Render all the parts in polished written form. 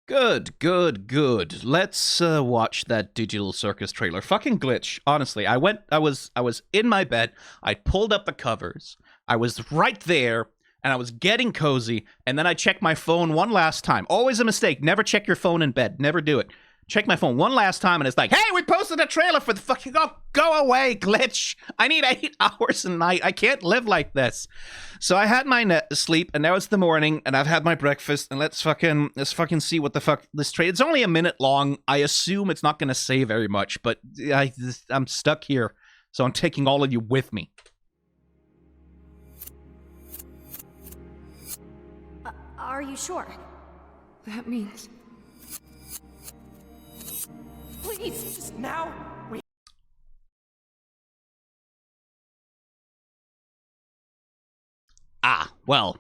Good, good, good. Let's watch that Digital Circus trailer. Fucking glitch. Honestly, I was in my bed. I pulled up the covers. I was right there, and I was getting cozy. And then I checked my phone one last time. Always a mistake. Never check your phone in bed. Never do it. Check my phone one last time, and it's like, hey, we posted a trailer for the fucking go away, glitch. I need 8 hours a night. I can't live like this. So I had my sleep, and now it's the morning, and I've had my breakfast, and let's fucking see what the fuck this trailer. It's only a minute long. I assume it's not gonna say very much, but I'm stuck here, so I'm taking all of you with me. Are you sure? That means... Please, just now. Well,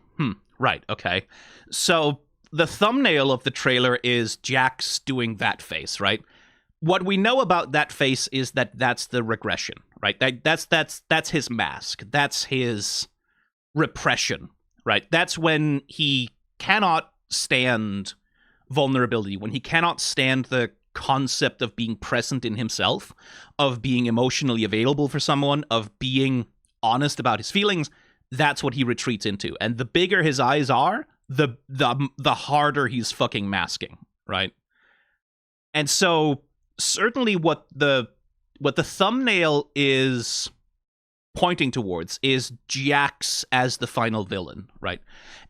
right, okay. So the thumbnail of the trailer is Jax doing that face, right? What we know about that face is that that's the regression, right? That's his mask. That's his repression, right? That's when he cannot stand vulnerability, when he cannot stand the concept of being present in himself, of being emotionally available for someone, of being honest about his feelings. That's what he retreats into. And the bigger his eyes are, the harder he's fucking masking, right? And so certainly what the thumbnail is pointing towards is Jax as the final villain, right?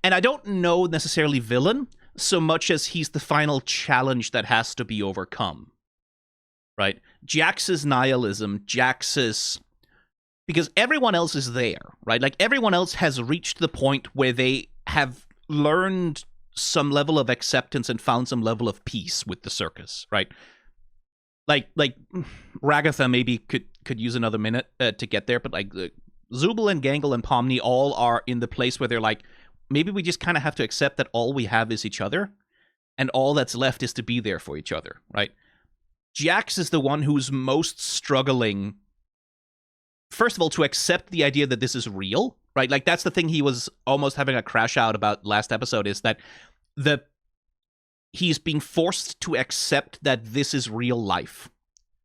And I don't know necessarily villain so much as he's the final challenge that has to be overcome, right? Jax's nihilism, Jax's... Because everyone else is there, right? Like, everyone else has reached the point where they have learned some level of acceptance and found some level of peace with the circus, right? Like Ragatha maybe could use another minute to get there, but like Zubul and Gangle and Pomni all are in the place where they're like, maybe we just kind of have to accept that all we have is each other, and all that's left is to be there for each other, right? Jax is the one who's most struggling, first of all, to accept the idea that this is real, right? Like, that's the thing he was almost having a crash out about last episode, is that he's being forced to accept that this is real life,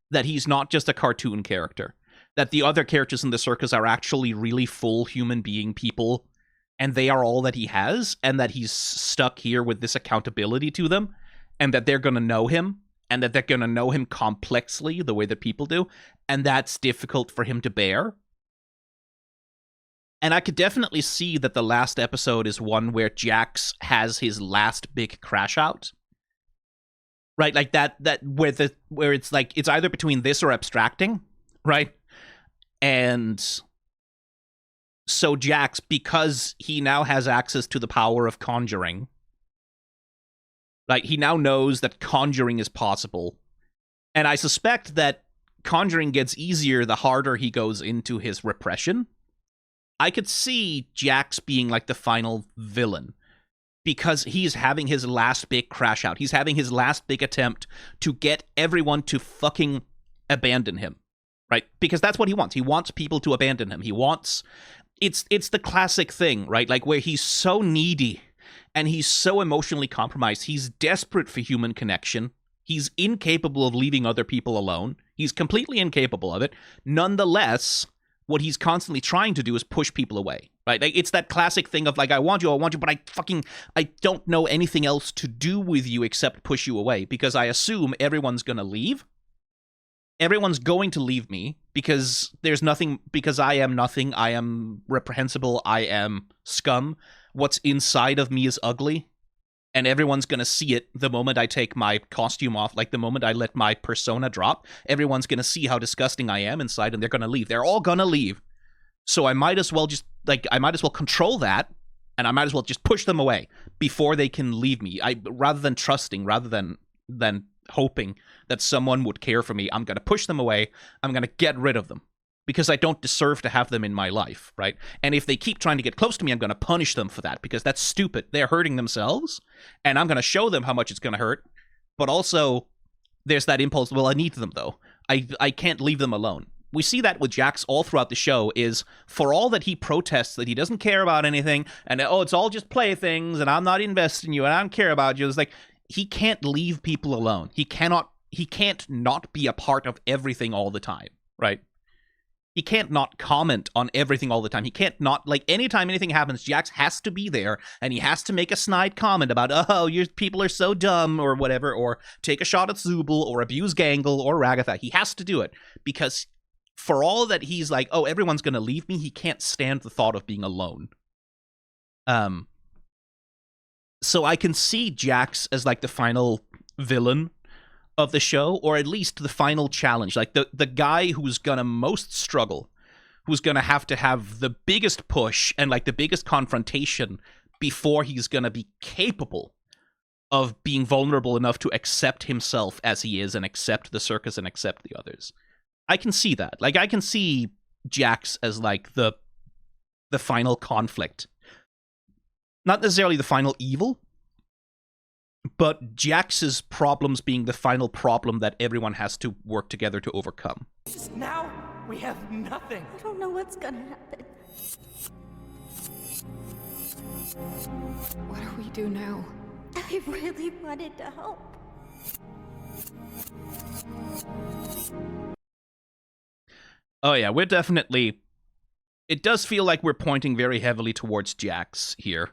that he's not just a cartoon character, that the other characters in the circus are actually really full human being people, and they are all that he has, and that he's stuck here with this accountability to them, and that they're going to know him, and that they're going to know him complexly the way that people do, and that's difficult for him to bear. And I could definitely see that the last episode is one where Jax has his last big crash out. Right? Like that where it's like, it's either between this or abstracting, right? And so Jax, because he now has access to the power of conjuring, like, he now knows that conjuring is possible. And I suspect that conjuring gets easier the harder he goes into his repression. I could see Jax being like the final villain, because he's having his last big crash out. He's having his last big attempt to get everyone to fucking abandon him, right? Because that's what he wants. He wants people to abandon him. He wants... It's the classic thing, right? Like, where he's so needy and he's so emotionally compromised. He's desperate for human connection. He's incapable of leaving other people alone. He's completely incapable of it. Nonetheless, what he's constantly trying to do is push people away, right? Like, it's that classic thing of like, I want you, but I don't know anything else to do with you except push you away, because I assume everyone's going to leave. Everyone's going to leave me because there's nothing, because I am nothing. I am reprehensible. I am scum. What's inside of me is ugly. And everyone's going to see it the moment I take my costume off, like the moment I let my persona drop. Everyone's going to see how disgusting I am inside, and they're going to leave. They're all going to leave. So I might as well control that, and I might as well just push them away before they can leave me. Rather than trusting, rather than hoping that someone would care for me, I'm going to push them away. I'm going to get rid of them, because I don't deserve to have them in my life, right? And if they keep trying to get close to me, I'm going to punish them for that, because that's stupid. They're hurting themselves, and I'm going to show them how much it's going to hurt. But also, there's that impulse, well, I need them, though. I can't leave them alone. We see that with Jax all throughout the show, is for all that he protests that he doesn't care about anything, and, oh, it's all just playthings, and I'm not invested in you, and I don't care about you, it's like, he can't leave people alone. He can't not be a part of everything all the time, right? He can't not comment on everything all the time. He can't not, like, anytime anything happens, Jax has to be there, and he has to make a snide comment about, oh, your people are so dumb, or whatever, or take a shot at Zubul, or abuse Gangle, or Ragatha. He has to do it, because for all that he's like, oh, everyone's gonna leave me, he can't stand the thought of being alone. So I can see Jax as, like, the final villain of the show, or at least the final challenge, like the guy who's gonna most struggle, who's gonna have the biggest push and, like, the biggest confrontation before he's gonna be capable of being vulnerable enough to accept himself as he is and accept the circus and accept the others. I can see that. Like, I can see Jax as, like, the final conflict. Not necessarily the final evil, but Jax's problems being the final problem that everyone has to work together to overcome. Just now, we have nothing. I don't know what's gonna happen. What do we do now? I really wanted to help. Oh yeah, we're definitely... It does feel like we're pointing very heavily towards Jax here.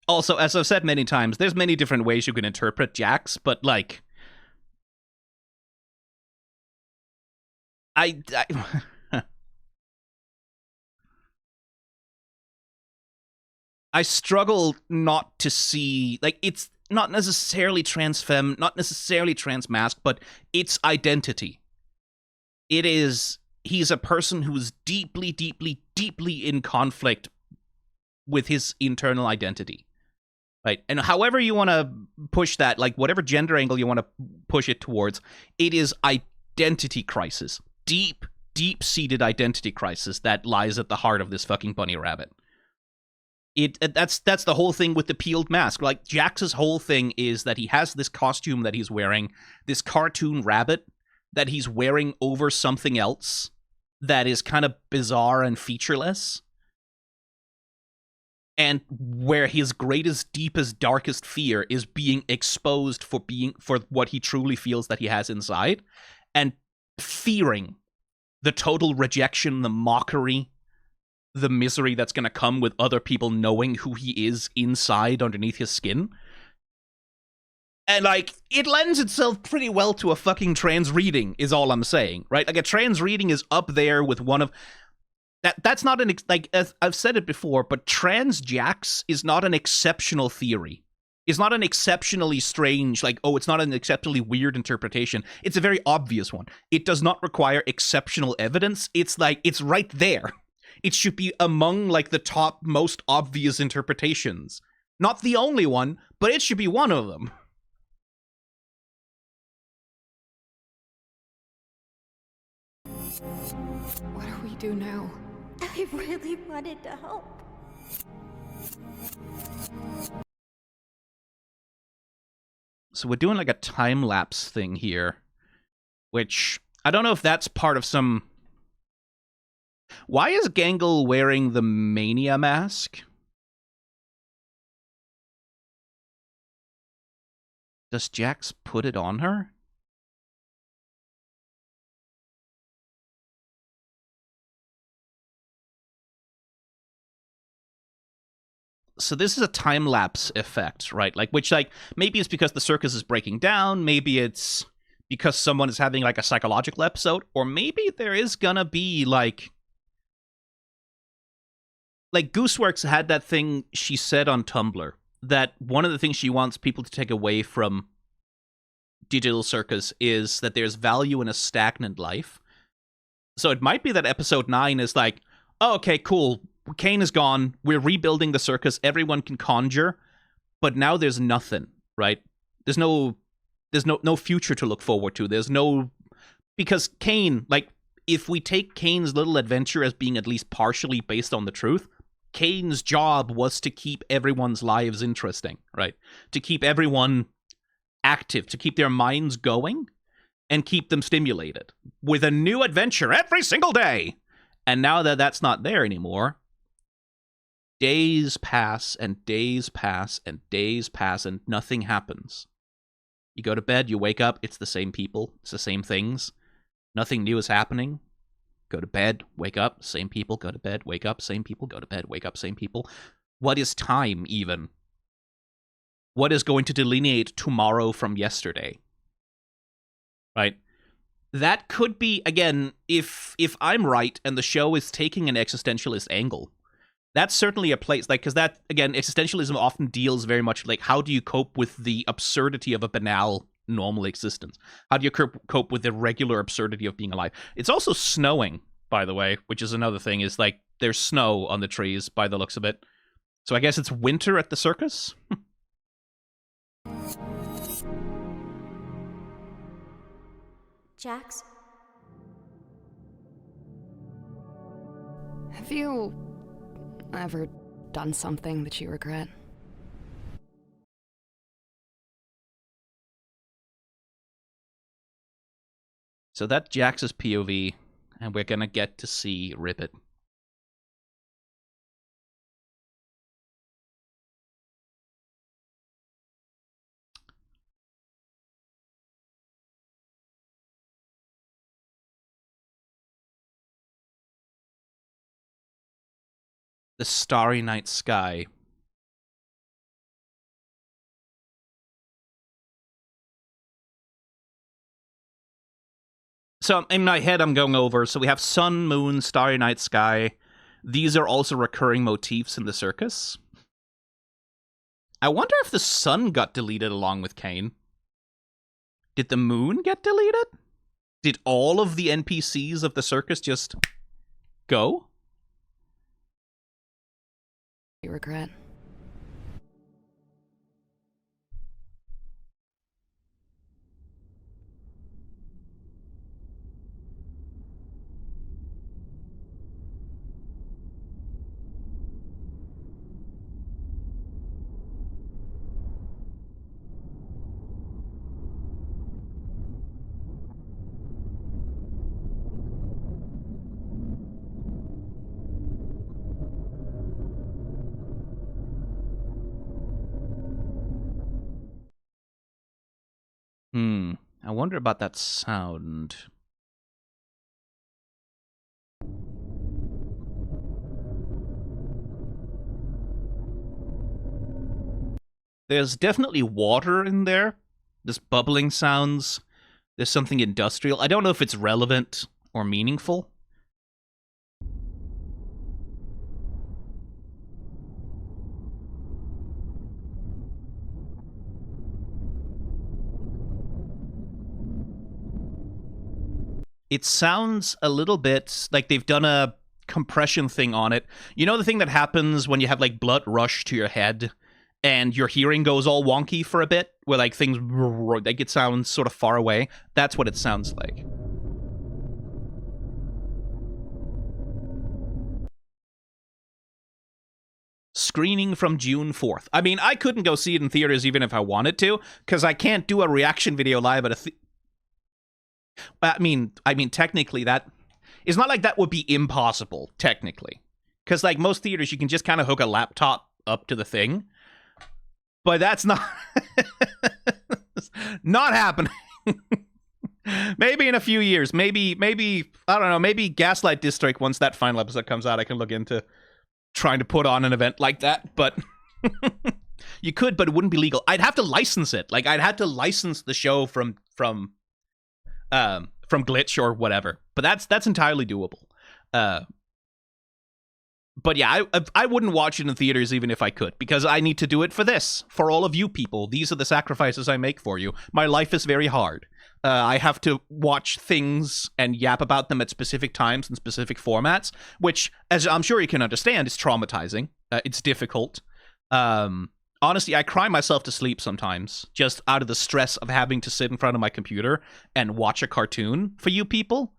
Also, as I've said many times, there's many different ways you can interpret Jax, but, like... I struggle not to see... Like, it's not necessarily transfemme, not necessarily transmasc, but it's identity. It is... He's a person who's deeply, deeply, deeply in conflict with his internal identity. Right, and however you want to push that, like, whatever gender angle you want to push it towards, it is identity crisis. Deep, deep-seated identity crisis that lies at the heart of this fucking bunny rabbit. That's the whole thing with the peeled mask. Like, Jax's whole thing is that he has this costume that he's wearing, this cartoon rabbit that he's wearing over something else that is kind of bizarre and featureless. And where his greatest, deepest, darkest fear is being exposed for what he truly feels that he has inside, and fearing the total rejection, the mockery, the misery that's going to come with other people knowing who he is inside underneath his skin. And, like, it lends itself pretty well to a fucking trans reading, is all I'm saying, right? Like, a trans reading is up there with one of... That's not an... Like, as I've said it before, but trans Jax is not an exceptional theory. It's not an exceptionally strange, like, oh, it's not an exceptionally weird interpretation. It's a very obvious one. It does not require exceptional evidence. It's like, it's right there. It should be among, like, the top most obvious interpretations. Not the only one, but it should be one of them. What do we do now? I really wanted to help. So we're doing, like, a time-lapse thing here, which I don't know if that's part of some... Why is Gangle wearing the Mania mask? Does Jax put it on her? So this is a time-lapse effect, right? Like, which, like, maybe it's because the circus is breaking down, maybe it's because someone is having, like, a psychological episode, or maybe there is gonna be, like, Gooseworks had that thing she said on Tumblr, that one of the things she wants people to take away from Digital Circus is that there's value in a stagnant life. So it might be that episode 9 is like, oh, okay, cool, Kane is gone, we're rebuilding the circus, everyone can conjure, but now there's nothing, right? There's no future to look forward to. There's no... Because Kane, like, if we take Kane's little adventure as being at least partially based on the truth, Kane's job was to keep everyone's lives interesting, right? To keep everyone active, to keep their minds going, and keep them stimulated with a new adventure every single day. And now that that's not there anymore, days pass and days pass and days pass and nothing happens. You go to bed, you wake up, it's the same people, it's the same things. Nothing new is happening. Go to bed, wake up, same people, go to bed, wake up, same people, go to bed, wake up, same people. What is time, even? What is going to delineate tomorrow from yesterday? Right? That could be, again, if I'm right and the show is taking an existentialist angle, that's certainly a place, like, because that, again, existentialism often deals very much like, how do you cope with the absurdity of a banal, normal existence? How do you cope with the regular absurdity of being alive? It's also snowing, by the way, which is another thing, is like, there's snow on the trees by the looks of it. So I guess it's winter at the circus? Jax? Have you ever done something that you regret? So that's Jax's POV, and we're gonna get to see Ribbit. The starry night sky. So in my head, I'm going over, so we have sun, moon, starry night sky. These are also recurring motifs in the circus. I wonder if the sun got deleted along with Kane. Did the moon get deleted? Did all of the NPCs of the circus just go? You regret? I wonder about that sound. There's definitely water in there. There's bubbling sounds. There's something industrial. I don't know if it's relevant or meaningful. It sounds a little bit like they've done a compression thing on it. You know the thing that happens when you have like blood rush to your head and your hearing goes all wonky for a bit, where like things, like it sounds sort of far away? That's what it sounds like. Screening from June 4th. I mean, I couldn't go see it in theaters even if I wanted to, because I can't do a reaction video live at a I mean, technically that... It's not like that would be impossible, technically. Because, like, most theaters, you can just kind of hook a laptop up to the thing. But that's not... not happening. Maybe in a few years. Maybe, I don't know, maybe Gaslight District, once that final episode comes out, I can look into trying to put on an event like that. But... you could, but it wouldn't be legal. I'd have to license it. Like, I'd have to license the show from Glitch or whatever, but that's entirely doable. But yeah, I wouldn't watch it in theaters even if I could, because I need to do it for this, for all of you people. These are the sacrifices I make for you. My life is very hard. I have to watch things and yap about them at specific times and specific formats, which, as I'm sure you can understand, is traumatizing. It's difficult. Honestly, I cry myself to sleep sometimes, just out of the stress of having to sit in front of my computer and watch a cartoon for you people.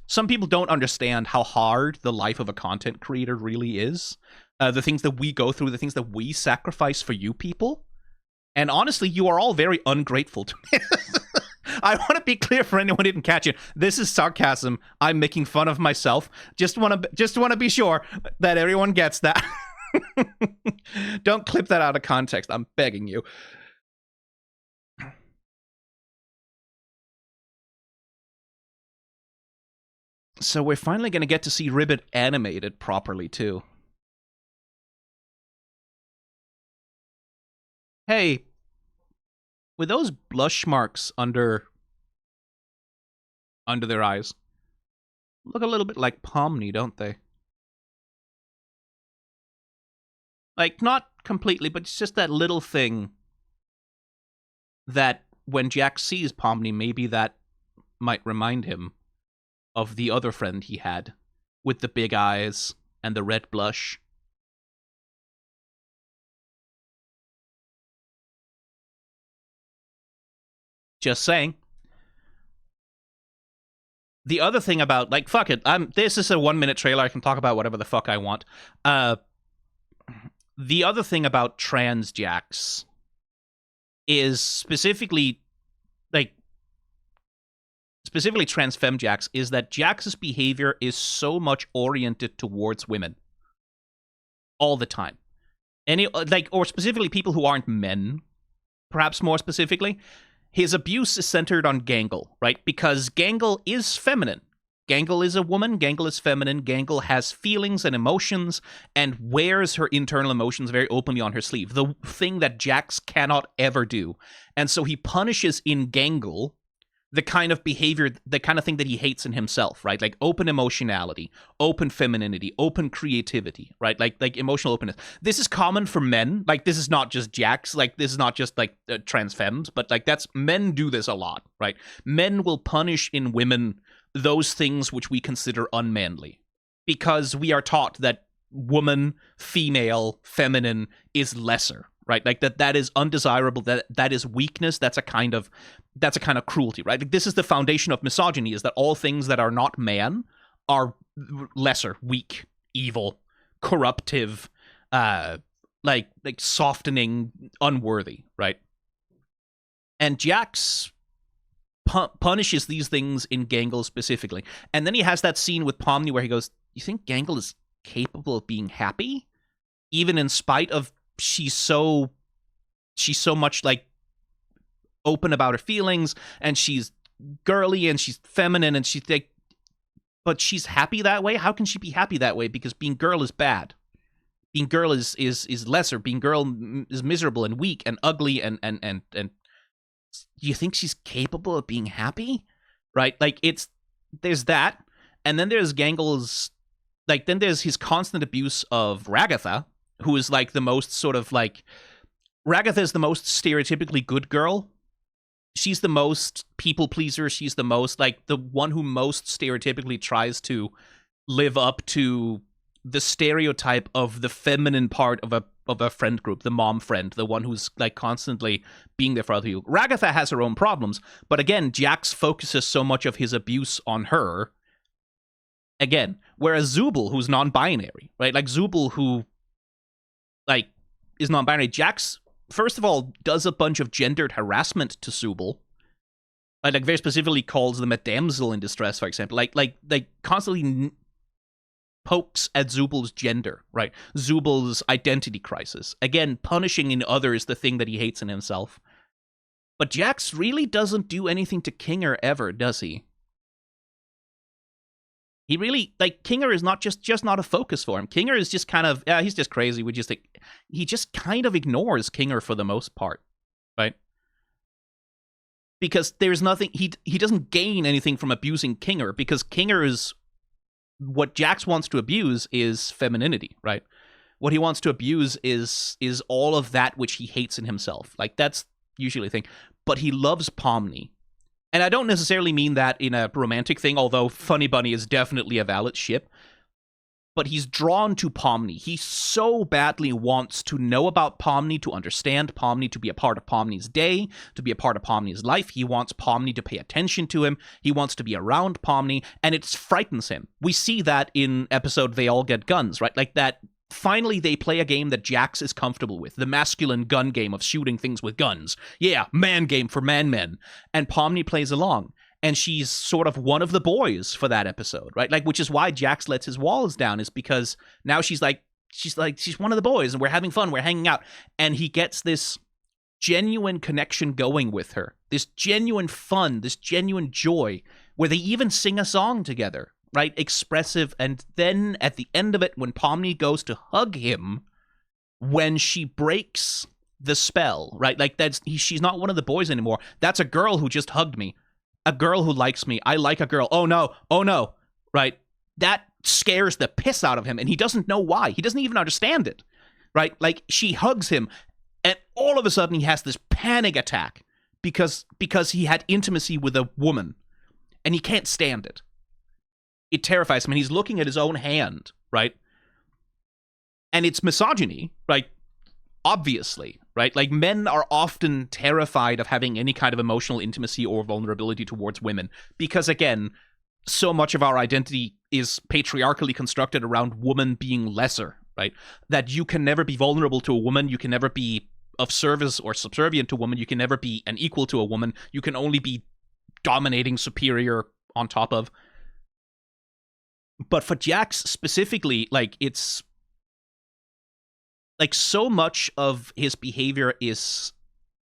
Some people don't understand how hard the life of a content creator really is. The things that we go through, the things that we sacrifice for you people. And honestly, you are all very ungrateful to me. I want to be clear for anyone who didn't catch it. This is sarcasm. I'm making fun of myself. Just want to be sure that everyone gets that. Don't clip that out of context. I'm begging you. So we're finally going to get to see Ribbit animated properly, too. Hey, with those blush marks under their eyes, look a little bit like Pomni, don't they? Like, not completely, but it's just that little thing that when Jack sees Pomni, maybe that might remind him of the other friend he had with the big eyes and the red blush. Just saying. The other thing about, like, fuck it, this is a 1-minute trailer, I can talk about whatever the fuck I want. The other thing about trans Jacks is specifically trans femme Jacks, is that Jax's behavior is so much oriented towards women. All the time. Or specifically people who aren't men, perhaps more specifically. His abuse is centered on Gangle, right? Because Gangle is feminine. Gangle is a woman, Gangle is feminine, Gangle has feelings and emotions, and wears her internal emotions very openly on her sleeve. The thing that Jax cannot ever do. And so he punishes in Gangle the kind of behavior, the kind of thing that he hates in himself, right? Like open emotionality, open femininity, open creativity, right? Like emotional openness. This is common for men. Like, this is not just Jax. Like, this is not just like trans femmes, but like men do this a lot, right? Men will punish in women those things which we consider unmanly, because we are taught that woman, female, feminine is lesser, right? Like that is undesirable, that is weakness, that's a kind of cruelty, right? Like, this is the foundation of misogyny, is that all things that are not man are lesser, weak, evil, corruptive, like softening, unworthy, right? And Jax punishes these things in Gangle specifically. And then he has that scene with Pomni where he goes, you think Gangle is capable of being happy? Even in spite of she's so much like open about her feelings, and she's girly and she's feminine, and she's like, but she's happy that way? How can she be happy that way? Because being girl is bad. Being girl is lesser. Being girl is miserable and weak and ugly and do you think she's capable of being happy? Right? Like, there's that. And then there's Gangle's, like, then there's his constant abuse of Ragatha, who is like the most sort of like, Ragatha is the most stereotypically good girl. She's the most people pleaser. She's the most, like, the one who most stereotypically tries to live up to the stereotype of the feminine part of a friend group, the mom friend, the one who's like constantly being there for other people. Ragatha has her own problems, but again, Jax focuses so much of his abuse on her. Again, whereas Zubul, who's non-binary, right? Like Zubul, who like is non-binary, Jax first of all does a bunch of gendered harassment to Zubul. Like very specifically calls them a damsel in distress, for example. Like constantly pokes at Zubul's gender, right? Zubul's identity crisis. Again, punishing in others the thing that he hates in himself. But Jax really doesn't do anything to Kinger ever, does he? He really, like, Kinger is not just not a focus for him. Kinger is just kind of, yeah, he's just crazy. He just kind of ignores Kinger for the most part, right? Because there's nothing, he doesn't gain anything from abusing Kinger, because Kinger is, what Jax wants to abuse is femininity, right? What he wants to abuse is all of that which he hates in himself. Like, that's usually the thing. But he loves Pomni. And I don't necessarily mean that in a romantic thing, although Funny Bunny is definitely a valid ship. But he's drawn to Pomni. He so badly wants to know about Pomni, to understand Pomni, to be a part of Pomni's day, to be a part of Pomni's life. He wants Pomni to pay attention to him. He wants to be around Pomni, and it frightens him. We see that in episode They All Get Guns, right? Like, that finally they play a game that Jax is comfortable with, the masculine gun game of shooting things with guns. Yeah, man game for men. And Pomni plays along, and she's sort of one of the boys for that episode, right? Like, which is why Jax lets his walls down, is because now she's one of the boys, and we're having fun, we're hanging out, and he gets this genuine connection going with her, this genuine fun, this genuine joy, where they even sing a song together, right? Expressive. And then at the end of it, when Pomni goes to hug him, when she breaks the spell, right? Like, she's not one of the boys anymore. That's a girl who just hugged me. A girl who likes me. I like a girl. Oh no, right? That scares the piss out of him, and he doesn't know why. He doesn't even understand it, right? Like, she hugs him, and all of a sudden he has this panic attack because he had intimacy with a woman, and he can't stand it. It terrifies him, and he's looking at his own hand, right? And it's misogyny, right? Obviously, right? Like, men are often terrified of having any kind of emotional intimacy or vulnerability towards women because, again, so much of our identity is patriarchally constructed around woman being lesser, right? That you can never be vulnerable to a woman, you can never be of service or subservient to a woman, you can never be an equal to a woman, you can only be dominating, superior, on top of. But for Jax specifically, like, it's like so much of his behavior is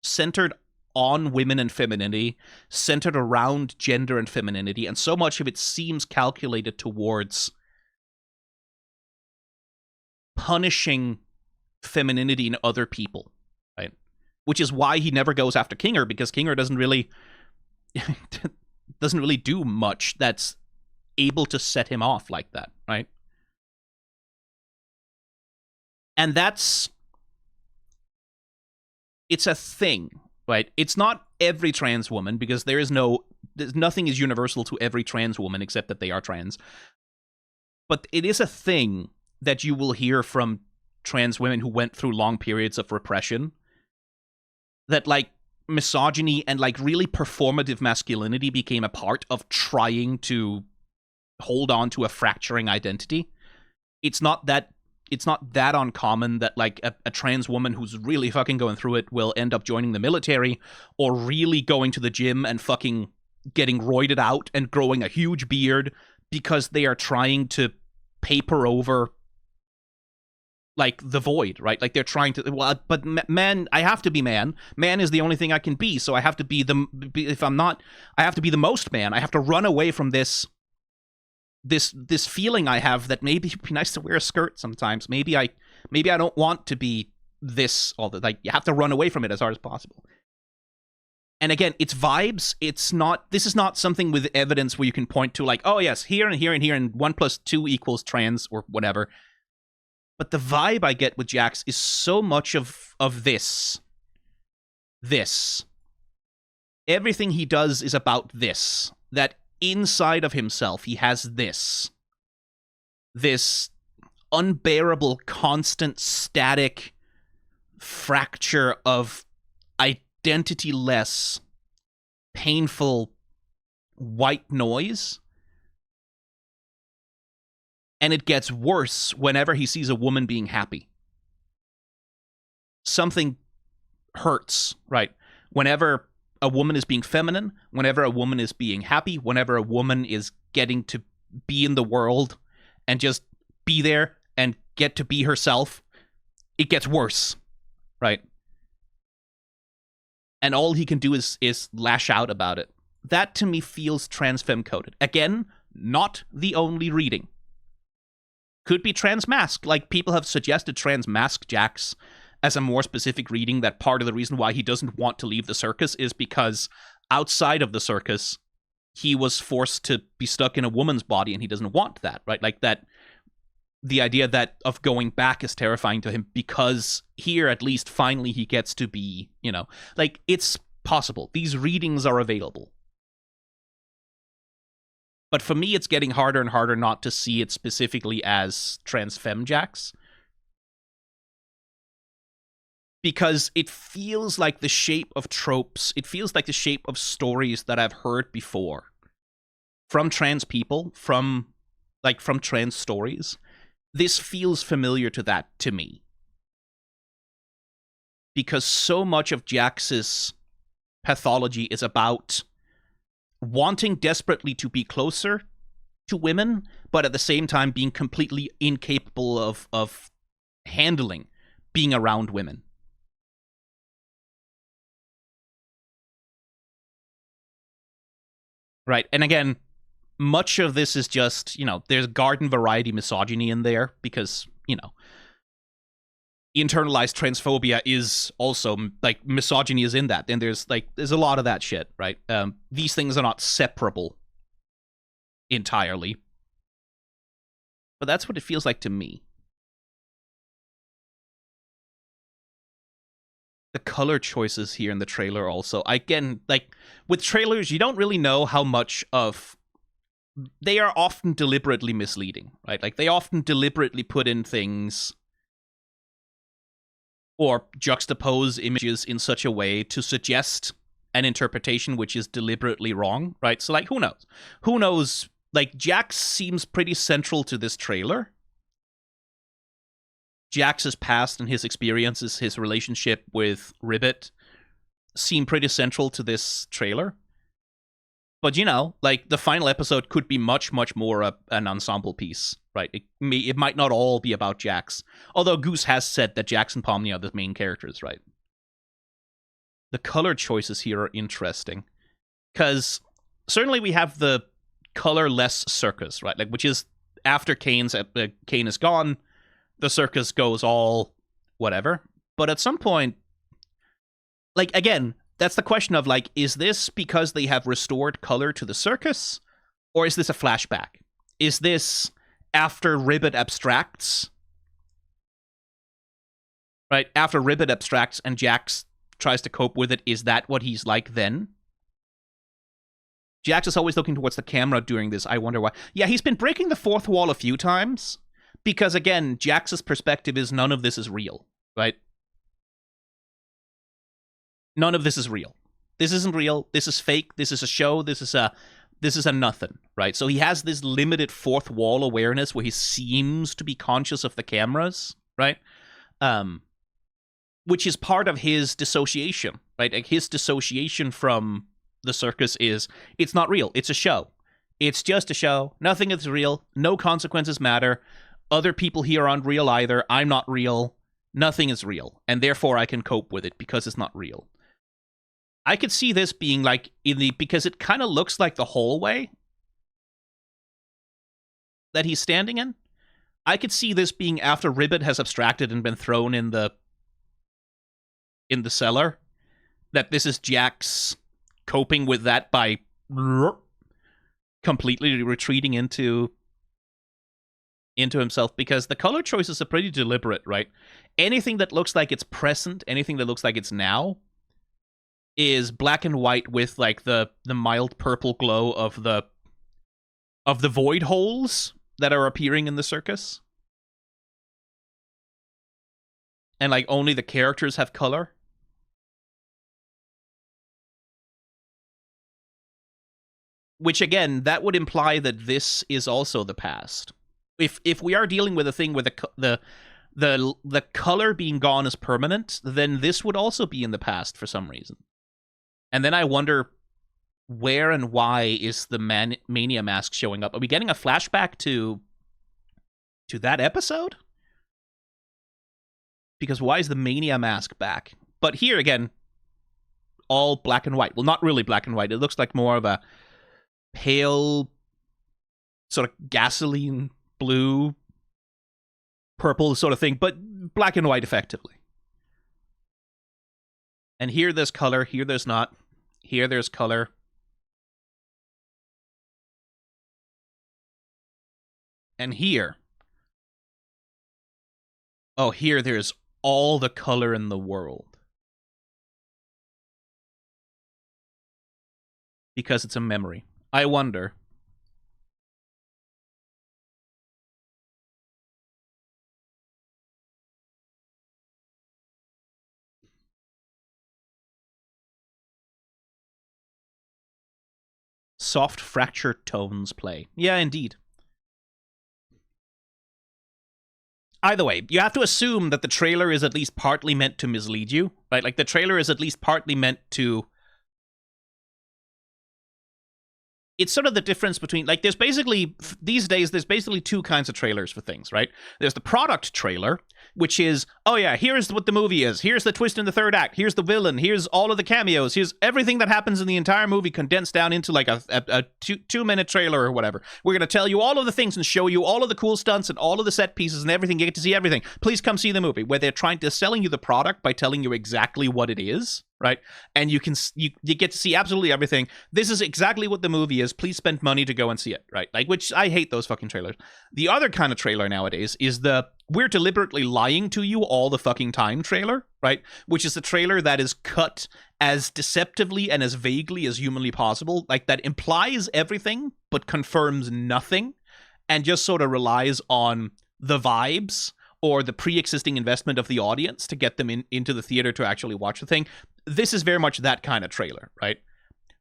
centered on women and femininity, centered around gender and femininity, and so much of it seems calculated towards punishing femininity in other people, right? Which is why he never goes after Kinger, because Kinger doesn't really do much that's able to set him off like that, right? And it's a thing, right? It's not every trans woman, because nothing is universal to every trans woman except that they are trans. But it is a thing that you will hear from trans women who went through long periods of repression, that, like, misogyny and, like, really performative masculinity became a part of trying to hold on to a fracturing identity. It's not that uncommon that, like, a trans woman who's really fucking going through it will end up joining the military, or really going to the gym and fucking getting roided out and growing a huge beard because they are trying to paper over, like, the void, right? Like, they're trying to, well, but man, I have to be man. Man is the only thing I can be, so I have to be if I'm not, I have to be the most man. I have to run away from this feeling I have that maybe it'd be nice to wear a skirt sometimes. Maybe I don't want to be this all the, like, you have to run away from it as hard as possible. And again, it's vibes. This is not something with evidence where you can point to, like, oh yes, here and here and here, and 1 + 2 = trans or whatever. But the vibe I get with Jax is so much of this. Everything he does is about this. That inside of himself, he has this unbearable, constant, static fracture of identity-less, painful white noise. And it gets worse whenever he sees a woman being happy. Something hurts, right? Whenever a woman is being feminine, whenever a woman is being happy, whenever a woman is getting to be in the world and just be there and get to be herself, it gets worse, right? And all he can do is lash out about it. That, to me, feels trans-femme-coded. Again, not the only reading. Could be trans-mask. Like, people have suggested trans-mask Jax as a more specific reading, that part of the reason why he doesn't want to leave the circus is because outside of the circus, he was forced to be stuck in a woman's body, and he doesn't want that, right? Like, that, the idea that of going back is terrifying to him, because here, at least, finally he gets to be, you know, like, it's possible. These readings are available. But for me, it's getting harder and harder not to see it specifically as trans-femme Jax. Because it feels like the shape of tropes, it feels like the shape of stories that I've heard before. From trans people, from trans stories. this feels familiar to that to me. Because so much of Jax's pathology is about wanting desperately to be closer to women, but at the same time being completely incapable of handling being around women. Right, and again, much of this is just, there's garden variety misogyny in there because, internalized transphobia is also, like, misogyny is in that, and there's a lot of that shit, right? These things are not separable entirely. But that's what it feels like to me. The color choices here in the trailer also. Again, like, with trailers, you don't really know how much of... They are often deliberately misleading, right? Like, they often deliberately put in things or juxtapose images in such a way to suggest an interpretation which is deliberately wrong, right? So, like, who knows? Who knows? Like, Jax seems pretty central to this trailer. Jax's past and his experiences, his relationship with Ribbit, seem pretty central to this trailer. But, like, the final episode could be much, much more an ensemble piece, right? It might not all be about Jax. Although Goose has said that Jax and Pomni are the main characters, right? The color choices here are interesting. Because certainly we have the colorless circus, right? Like, which is after Kane is gone, the circus goes all whatever. But at some point, like, again, that's the question of, like, is this because they have restored color to the circus? Or is this a flashback? Is this after Ribbit abstracts? Right? After Ribbit abstracts and Jax tries to cope with it, is that what he's like then? Jax is always looking towards the camera during this. I wonder why. Yeah, he's been breaking the fourth wall a few times. Because, again, Jax's perspective is none of this is real, right? None of this is real. This isn't real. This is fake. This is a show. This is a nothing, right? So he has this limited fourth wall awareness where he seems to be conscious of the cameras, right? Which is part of his dissociation, right? Like, his dissociation from the circus is, it's not real. It's a show. It's just a show. Nothing is real. No consequences matter. Other people here aren't real either. I'm not real. Nothing is real. And therefore I can cope with it because it's not real. I could see this being like because it kind of looks like the hallway that he's standing in. I could see this being after Ribbit has abstracted and been thrown in the cellar. That this is Jax coping with that by completely retreating into himself, because the color choices are pretty deliberate, right? Anything that looks like it's present, anything that looks like it's now, is black and white with, like, the mild purple glow of the void holes that are appearing in the circus. And, like, only the characters have color. Which, again, that would imply that this is also the past. If we are dealing with a thing where the color being gone is permanent, then this would also be in the past for some reason. And then I wonder where and why is the Mania mask showing up? Are we getting a flashback to that episode? Because why is the Mania mask back? But here again, all black and white. Well, not really black and white. It looks like more of a pale, sort of gasoline blue, purple sort of thing, but black and white effectively. And here there's color, here there's not. Here there's color. And here. Oh, here there's all the color in the world. Because it's a memory. I wonder. Soft fractured tones play. Yeah, indeed. Either way, you have to assume that the trailer is at least partly meant to mislead you, right? Like, the trailer is at least partly meant to... It's sort of the difference between, like, there's basically, these days, there's basically two kinds of trailers for things, right? There's the product trailer, which is, oh yeah, here's what the movie is, here's the twist in the third act, here's the villain, here's all of the cameos, here's everything that happens in the entire movie condensed down into like a 2-minute trailer or whatever. We're going to tell you all of the things and show you all of the cool stunts and all of the set pieces and everything. You get to see everything. Please come see the movie, where they're trying to selling you the product by telling you exactly what it is. Right? And you get to see absolutely everything. This is exactly what the movie is. Please spend money to go and see it, right? Like, which I hate those fucking trailers. The other kind of trailer nowadays is the we're deliberately lying to you all the fucking time trailer, right? Which is a trailer that is cut as deceptively and as vaguely as humanly possible, like that implies everything but confirms nothing and just sort of relies on the vibes or the pre-existing investment of the audience to get them into the theater to actually watch the thing. This is very much that kind of trailer, right?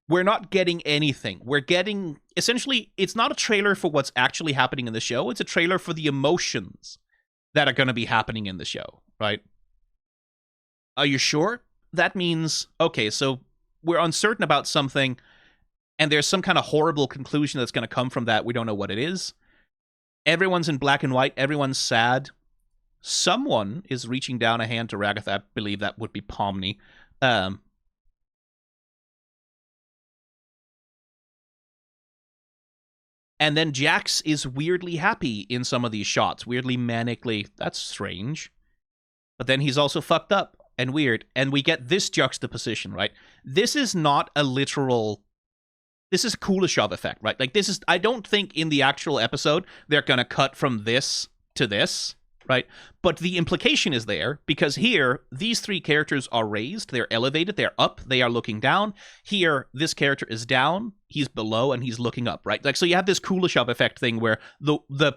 We're not getting anything. We're getting, essentially, it's not a trailer for what's actually happening in the show. It's a trailer for the emotions that are going to be happening in the show, right? Are you sure? That means, okay, so we're uncertain about something, and there's some kind of horrible conclusion that's going to come from that. We don't know what it is. Everyone's in black and white. Everyone's sad. Someone is reaching down a hand to Ragatha. I believe that would be Pomni. And then Jax is weirdly happy in some of these shots. Weirdly manically. That's strange. But then he's also fucked up and weird. And we get this juxtaposition, right? This is not a literal... This is Kuleshov effect, right? Like, this is... I don't think in the actual episode they're going to cut from this to this. Right? But the implication is there, because here, these three characters are raised, they're elevated, they're up, they are looking down. Here, this character is down, he's below, and he's looking up, right? Like, so you have this Kuleshov effect thing where the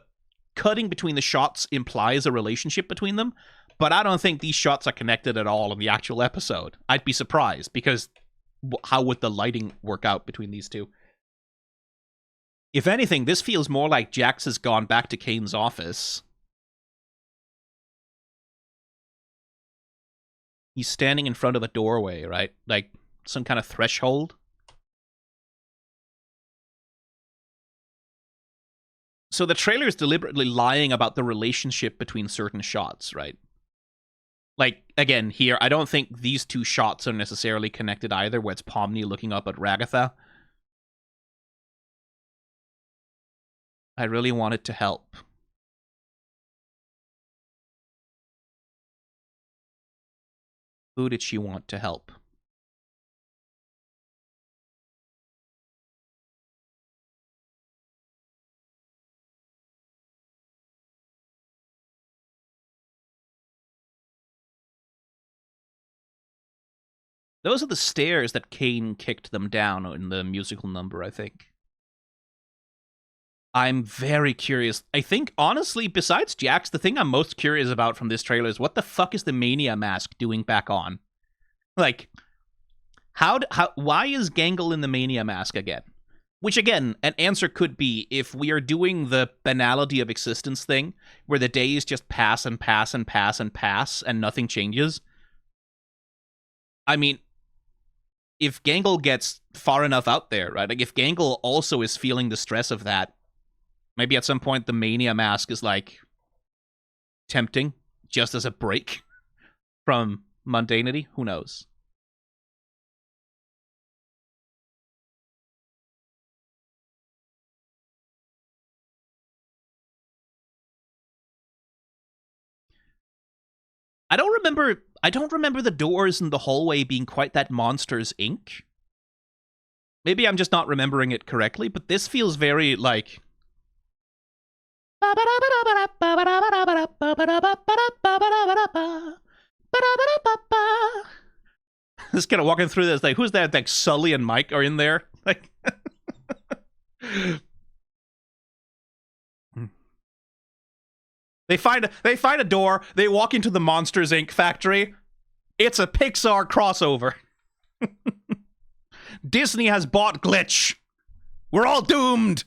cutting between the shots implies a relationship between them, but I don't think these shots are connected at all in the actual episode. I'd be surprised, because how would the lighting work out between these two? If anything, this feels more like Jax has gone back to Kane's office. He's standing in front of a doorway, right? Like some kind of threshold. So the trailer is deliberately lying about the relationship between certain shots, right? Like, again, here, I don't think these two shots are necessarily connected either, where it's Pomni looking up at Ragatha. I really wanted to help. Who did she want to help? Those are the stairs that Kane kicked them down in the musical number, I think. I'm very curious. I think, honestly, besides Jax, the thing I'm most curious about from this trailer is what the fuck is the Mania mask doing back on? Like, why is Gangle in the Mania mask again? Which, again, an answer could be if we are doing the banality of existence thing, where the days just pass and pass and pass and pass and nothing changes. I mean, if Gangle gets far enough out there, right? Like, if Gangle also is feeling the stress of that, maybe at some point the Mania mask is, like, tempting, just as a break from mundanity. Who knows? I don't remember the doors in the hallway being quite that Monsters, Inc. Maybe I'm just not remembering it correctly, but this feels very, like... Just kind of walking through this, like, who's that? Like, Sully and Mike are in there. Like... They find a door, they walk into the Monsters, Inc. factory. It's a Pixar crossover. Disney has bought Glitch. We're all doomed.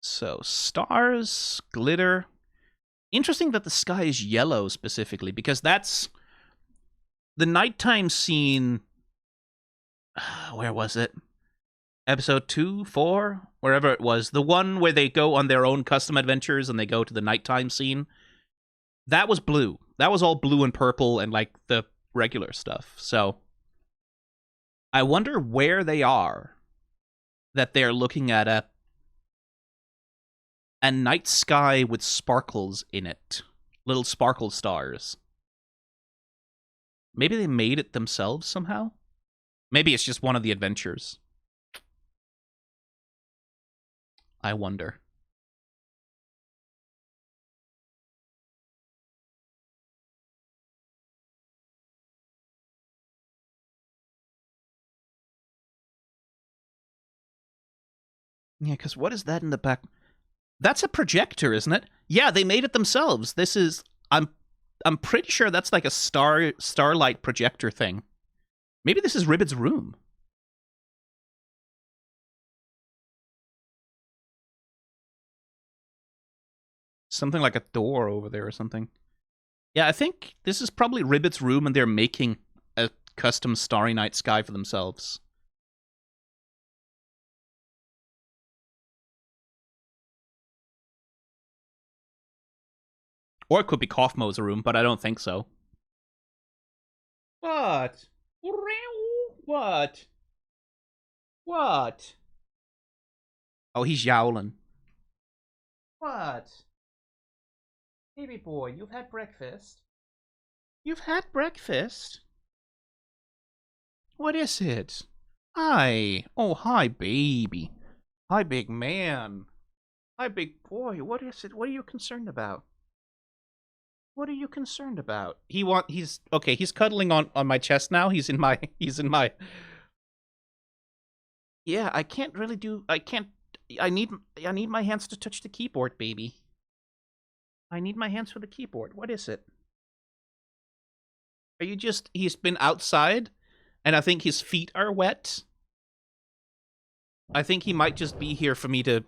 So, stars, glitter. Interesting that the sky is yellow specifically, because that's the nighttime scene. Where was it? Episode 2, 4, wherever it was. The one where they go on their own custom adventures and they go to the nighttime scene. That was blue. That was all blue and purple and like the regular stuff. So I wonder where they are that they're looking at a night sky with sparkles in it. Little sparkle stars. Maybe they made it themselves somehow? Maybe it's just one of the adventures. I wonder. Yeah, because what is that in the back? That's a projector, isn't it? Yeah, they made it themselves. This is... I'm pretty sure that's like a starlight projector thing. Maybe this is Ribbit's room. Something like a door over there or something. Yeah, I think this is probably Ribbit's room and they're making a custom Starry Night sky for themselves. Or it could be Kaufmo's room, but I don't think so. What? What? What? Oh, he's yowling. What? Baby boy, you've had breakfast? You've had breakfast? What is it? Hi. Oh, hi, baby. Hi, big man. Hi, big boy. What is it? What are you concerned about? What are you concerned about? He's okay, he's cuddling on my chest now. He's in my Yeah, I can't really do I need my hands to touch the keyboard, baby. I need my hands for the keyboard. What is it? Are you just he's been outside and I think his feet are wet? I think he might just be here for me to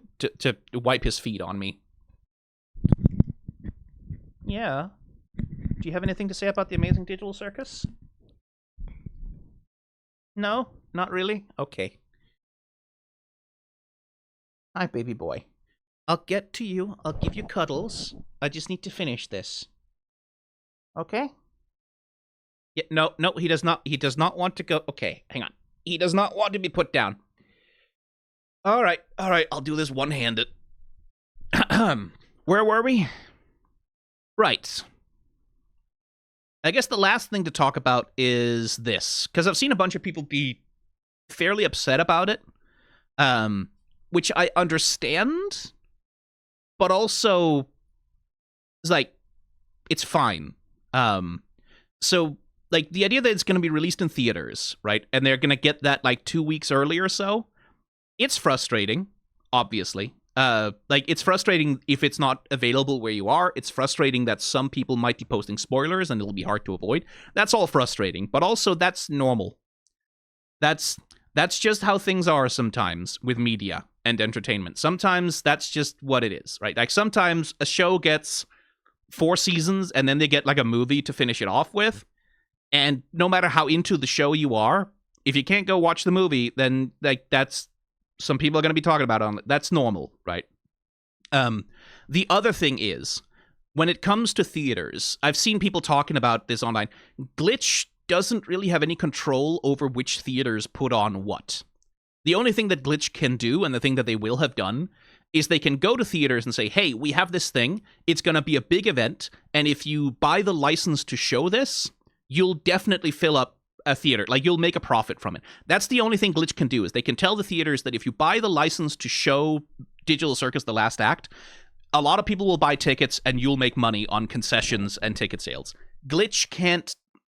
wipe his feet on me. Yeah. Do you have anything to say about the Amazing Digital Circus? No? Not really? Okay. Hi, baby boy. I'll get to you. I'll give you cuddles. I just need to finish this. Okay? Yeah, no, he does not. He does not want to go. Okay, hang on. He does not want to be put down. All right. I'll do this one-handed. Where were we? Right. I guess the last thing to talk about is this, because I've seen a bunch of people be fairly upset about it, which I understand, but also it's like, it's fine. So, like, the idea that it's going to be released in theaters, right, and they're going to get that, like, 2 weeks early or so, it's frustrating, obviously. Like, it's frustrating if it's not available where you are. It's frustrating that some people might be posting spoilers and it'll be hard to avoid. That's all frustrating, but also that's normal. That's just how things are sometimes with media and entertainment. Sometimes that's just what it is, right? Like, sometimes a show gets 4 seasons and then they get, like, a movie to finish it off with, and no matter how into the show you are, if you can't go watch the movie, then, like, that's... some people are going to be talking about it. That's normal, right? The other thing is, when it comes to theaters, I've seen people talking about this online. Glitch doesn't really have any control over which theaters put on what. The only thing that Glitch can do, and the thing that they will have done, is they can go to theaters and say, hey, we have this thing, it's going to be a big event, and if you buy the license to show this, you'll definitely fill up a theater. Like, you'll make a profit from it. That's the only thing Glitch can do, is they can tell the theaters that if you buy the license to show Digital Circus The Last Act, a lot of people will buy tickets and you'll make money on concessions and ticket sales. Glitch can't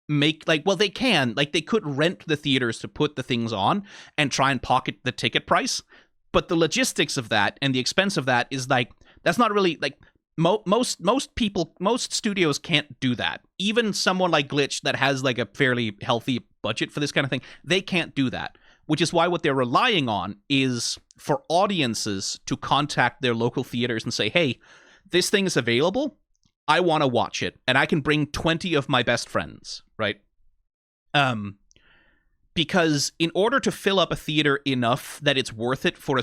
make, like, well, they can. Like, they could rent the theaters to put the things on and try and pocket the ticket price, but the logistics of that and the expense of that is, like, that's not really, like, most studios can't do that. Even someone like Glitch that has, like, a fairly healthy budget for this kind of thing, they can't do that. which is why what they're relying on is for audiences to contact their local theaters and say, hey, this thing is available. I want to watch it, and I can bring 20 of my best friends, right? Because in order to fill up a theater enough that it's worth it for a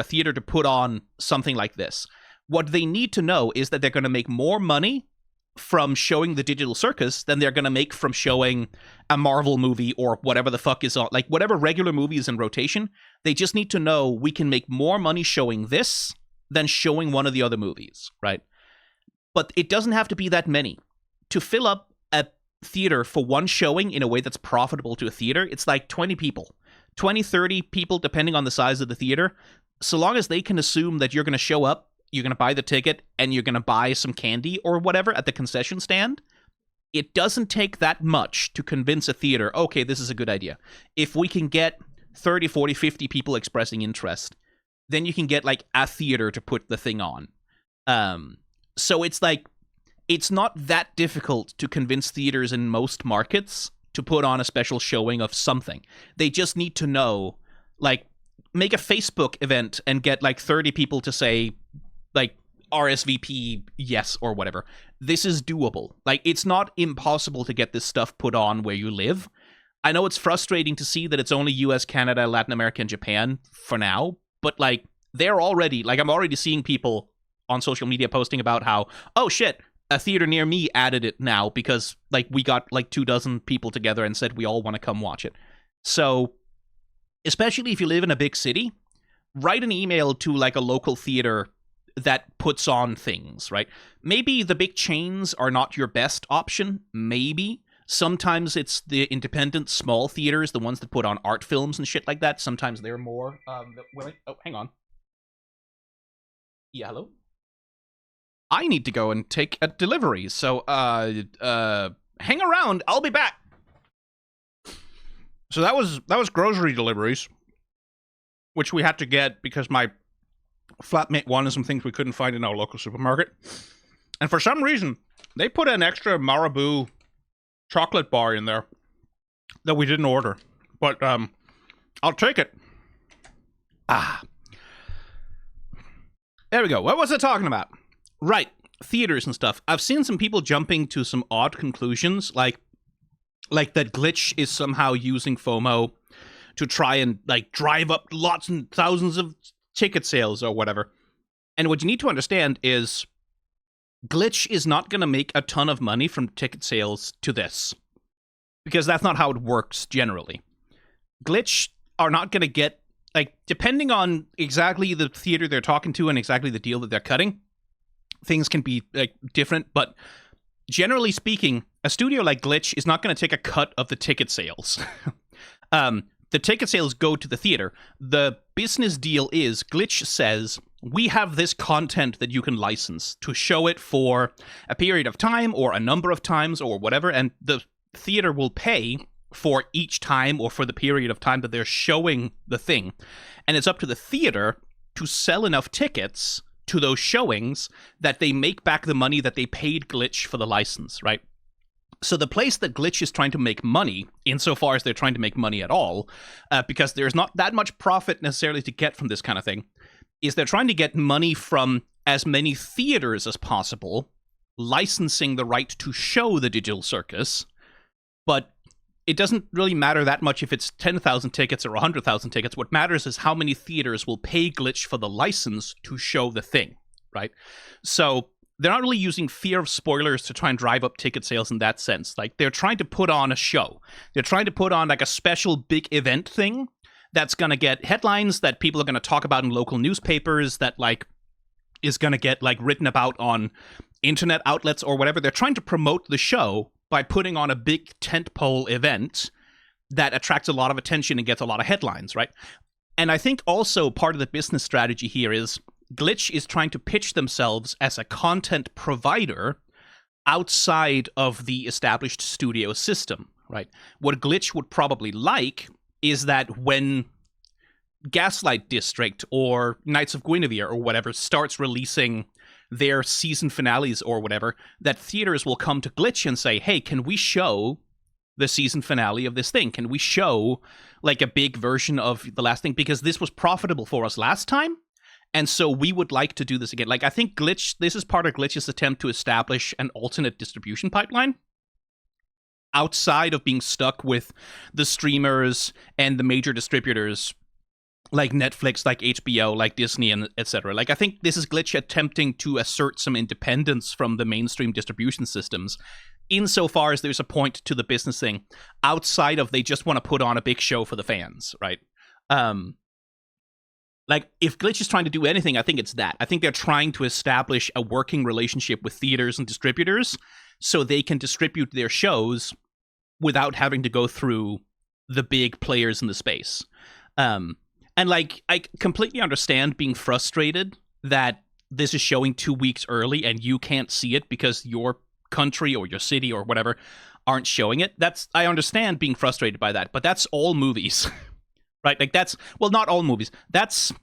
theater to put on something like this, what they need to know is that they're going to make more money from showing the digital circus than they're going to make from showing a Marvel movie or whatever the fuck is on, like whatever regular movie is in rotation. They just need to know we can make more money showing this than showing one of the other movies, right? But it doesn't have to be that many. To fill up a theater for one showing in a way that's profitable to a theater, it's like 20 people. 20, 30 people, depending on the size of the theater. So long as they can assume that you're going to show up, you're going to buy the ticket, and you're going to buy some candy or whatever at the concession stand, it doesn't take that much to convince a theater, okay, this is a good idea. If we can get 30, 40, 50 people expressing interest, then you can get like a theater to put the thing on. So it's like, it's not that difficult to convince theaters in most markets to put on a special showing of something. They just need to know, like, make a Facebook event and get like 30 people to say, like, RSVP yes or whatever. This is doable. Like, it's not impossible to get this stuff put on where you live. I know it's frustrating to see that it's only US, Canada, Latin America, and Japan for now, but like, they're already, like, I'm already seeing people on social media posting about how, oh shit, a theater near me added it now because like we got like 24 people together and said we all want to come watch it. So especially if you live in a big city, write an email to like a local theater that puts on things, right? Maybe the big chains are not your best option. Maybe. Sometimes it's the independent small theaters, the ones that put on art films and shit like that. Sometimes they're more willing. Oh, hang on. Yeah, hello? I need to go and take a delivery, so, hang around, I'll be back! So that was grocery deliveries, which we had to get because my flatmate wanted some things we couldn't find in our local supermarket. And for some reason, they put an extra Marabou chocolate bar in there that we didn't order. But, I'll take it. Ah. There we go. What was I talking about? Right, theaters and stuff. I've seen some people jumping to some odd conclusions, like that Glitch is somehow using FOMO to try and like drive up lots and thousands of ticket sales or whatever. And what you need to understand is Glitch is not going to make a ton of money from ticket sales to this, because that's not how it works generally. Glitch are not going to get, like, depending on exactly the theater they're talking to and exactly the deal that they're cutting, things can be like different, but generally speaking, a studio like Glitch is not going to take a cut of the ticket sales. The ticket sales go to the theater. The business deal is Glitch says, we have this content that you can license to show it for a period of time or a number of times or whatever, and the theater will pay for each time or for the period of time that they're showing the thing. And it's up to the theater to sell enough tickets to those showings that they make back the money that they paid Glitch for the license, right? So the place that Glitch is trying to make money, insofar as they're trying to make money at all, because there's not that much profit necessarily to get from this kind of thing, is they're trying to get money from as many theaters as possible, licensing the right to show the digital circus, but it doesn't really matter that much if it's 10,000 tickets or 100,000 tickets. What matters is how many theaters will pay Glitch for the license to show the thing, right? So they're not really using fear of spoilers to try and drive up ticket sales in that sense. Like, they're trying to put on a show. They're trying to put on like a special big event thing that's going to get headlines that people are going to talk about in local newspapers, that like is going to get like written about on internet outlets or whatever. They're trying to promote the show by putting on a big tentpole event that attracts a lot of attention and gets a lot of headlines, right? And I think also part of the business strategy here is Glitch is trying to pitch themselves as a content provider outside of the established studio system, right? What Glitch would probably like is that when Gaslight District or Knights of Guinevere or whatever starts releasing their season finales or whatever, that theaters will come to Glitch and say, hey, can we show the season finale of this thing? Can we show like a big version of the last thing? Because this was profitable for us last time. And so we would like to do this again. Like, I think this is part of Glitch's attempt to establish an alternate distribution pipeline outside of being stuck with the streamers and the major distributors like Netflix, like HBO, like Disney, and etc. Like, I think this is Glitch attempting to assert some independence from the mainstream distribution systems, insofar as there's a point to the business thing outside of they just want to put on a big show for the fans, right? Like, if Glitch is trying to do anything, I think it's that. I think they're trying to establish a working relationship with theaters and distributors so they can distribute their shows without having to go through the big players in the space. And, like, I completely understand being frustrated that this is showing 2 weeks early and you can't see it because your country or your city or whatever aren't showing it. I understand being frustrated by that, but that's all movies. Right, like well, not all movies. That's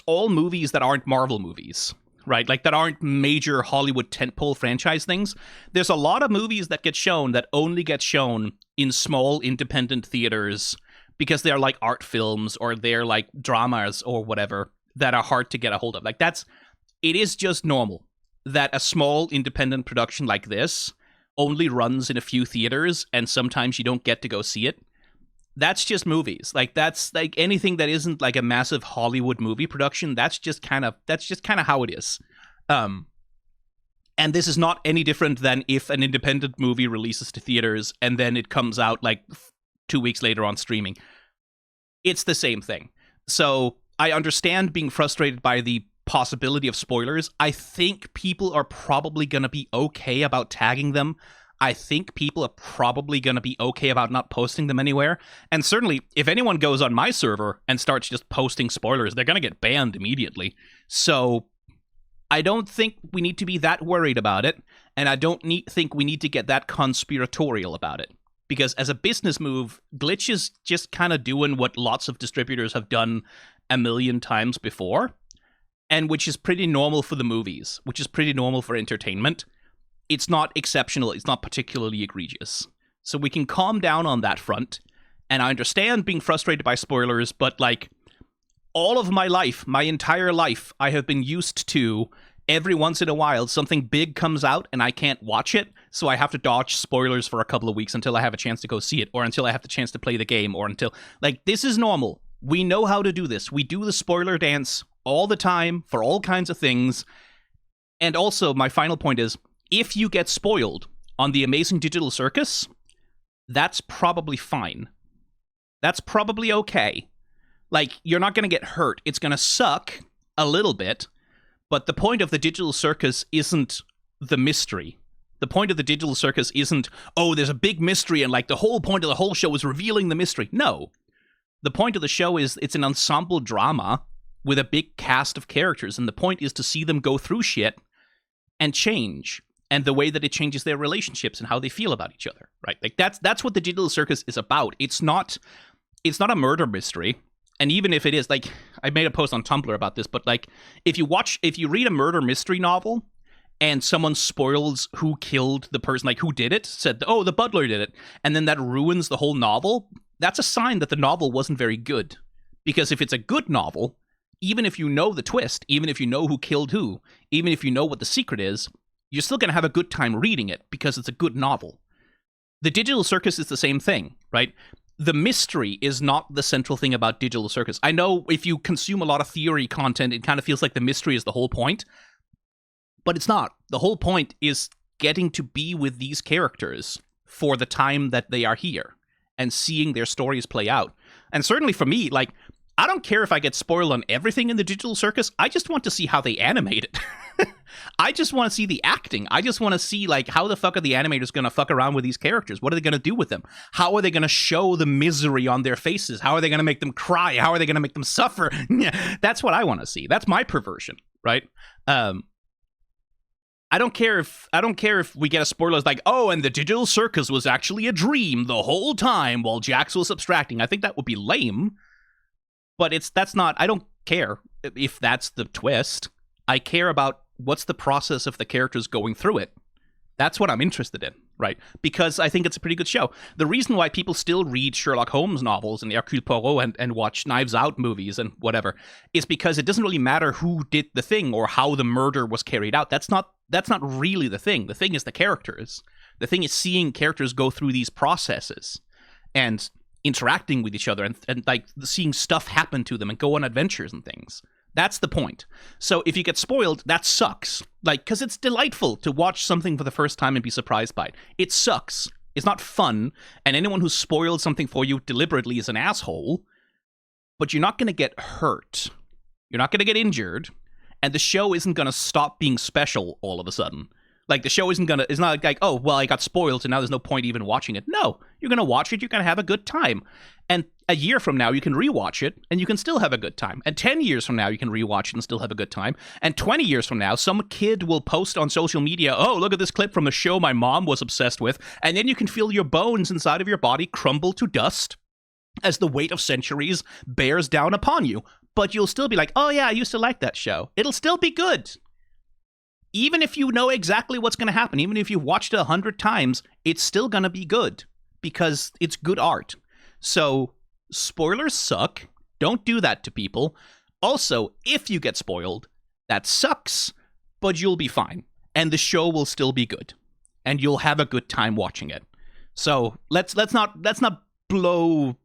all movies that aren't Marvel movies, right? Like, that aren't major Hollywood tentpole franchise things. There's a lot of movies that get shown that only get shown in small independent theaters because they're like art films or they're like dramas or whatever that are hard to get a hold of. Like, it is just normal that a small independent production like this only runs in a few theaters and sometimes you don't get to go see it. That's just movies. Like, that's like anything that isn't like a massive Hollywood movie production. That's just kind of how it is. And this is not any different than if an independent movie releases to theaters and then it comes out like 2 weeks later on streaming. It's the same thing. So I understand being frustrated by the possibility of spoilers. I think people are probably going to be okay about tagging them. I think people are probably going to be okay about not posting them anywhere. And certainly, if anyone goes on my server and starts just posting spoilers, they're going to get banned immediately. So I don't think we need to be that worried about it. And I don't think we need to get that conspiratorial about it. Because as a business move, Glitch is just kind of doing what lots of distributors have done a million times before. And which is pretty normal for the movies, which is pretty normal for entertainment. It's not exceptional. It's not particularly egregious. So we can calm down on that front. And I understand being frustrated by spoilers, but like all of my life, my entire life, I have been used to every once in a while something big comes out and I can't watch it. So I have to dodge spoilers for a couple of weeks until I have a chance to go see it or until I have the chance to play the game or until like this is normal. We know how to do this. We do the spoiler dance all the time for all kinds of things. And also my final point is, if you get spoiled on the Amazing Digital Circus, that's probably fine. That's probably okay. Like, you're not going to get hurt. It's going to suck a little bit, but the point of the Digital Circus isn't the mystery. The point of the Digital Circus isn't, oh, there's a big mystery and like the whole point of the whole show is revealing the mystery. No. The point of the show is it's an ensemble drama with a big cast of characters, and the point is to see them go through shit and change. And the way that it changes their relationships and how they feel about each other, right? Like that's what the Digital Circus is about. It's not a murder mystery. And even if it is, like, I made a post on Tumblr about this, but like, if you read a murder mystery novel and someone spoils who killed the person, like who did it, said, oh, the butler did it, and then that ruins the whole novel, that's a sign that the novel wasn't very good. Because if it's a good novel, even if you know the twist, even if you know who killed who, even if you know what the secret is, you're still going to have a good time reading it because it's a good novel. The Digital Circus is the same thing, right? The mystery is not the central thing about Digital Circus. I know if you consume a lot of theory content, it kind of feels like the mystery is the whole point, but it's not. The whole point is getting to be with these characters for the time that they are here and seeing their stories play out. And certainly for me, like, I don't care if I get spoiled on everything in the Digital Circus. I just want to see how they animate it. I just want to see the acting. I just want to see, like, how the fuck are the animators going to fuck around with these characters? What are they going to do with them? How are they going to show the misery on their faces? How are they going to make them cry? How are they going to make them suffer? That's what I want to see. That's my perversion, right? I don't care if we get a spoiler like, oh, and the Digital Circus was actually a dream the whole time while Jax was abstracting. I think that would be lame. But that's not, I don't care if that's the twist. I care about what's the process of the characters going through it. That's what I'm interested in, right? Because I think it's a pretty good show. The reason why people still read Sherlock Holmes novels and Hercule Poirot and watch Knives Out movies and whatever is because it doesn't really matter who did the thing or how the murder was carried out. That's not really the thing. The thing is the characters. The thing is seeing characters go through these processes and interacting with each other and like seeing stuff happen to them and go on adventures and things. That's the point. So if you get spoiled, that sucks. Like, because it's delightful to watch something for the first time and be surprised by it. It sucks. It's not fun. And anyone who spoiled something for you deliberately is an asshole. But you're not going to get hurt. You're not going to get injured. And the show isn't going to stop being special all of a sudden. Like, the show it's not like, oh, well, I got spoiled, so now there's no point even watching it. No, you're going to watch it, you're going to have a good time. And a year from now, you can rewatch it, and you can still have a good time. And 10 years from now, you can rewatch it and still have a good time. And 20 years from now, some kid will post on social media, oh, look at this clip from a show my mom was obsessed with. And then you can feel your bones inside of your body crumble to dust as the weight of centuries bears down upon you. But you'll still be like, oh yeah, I used to like that show. It'll still be good. Even if you know exactly what's going to happen, even if you've watched it 100 times, it's still going to be good because it's good art. So spoilers suck. Don't do that to people. Also, if you get spoiled, that sucks, but you'll be fine. And the show will still be good. And you'll have a good time watching it. So let's not blow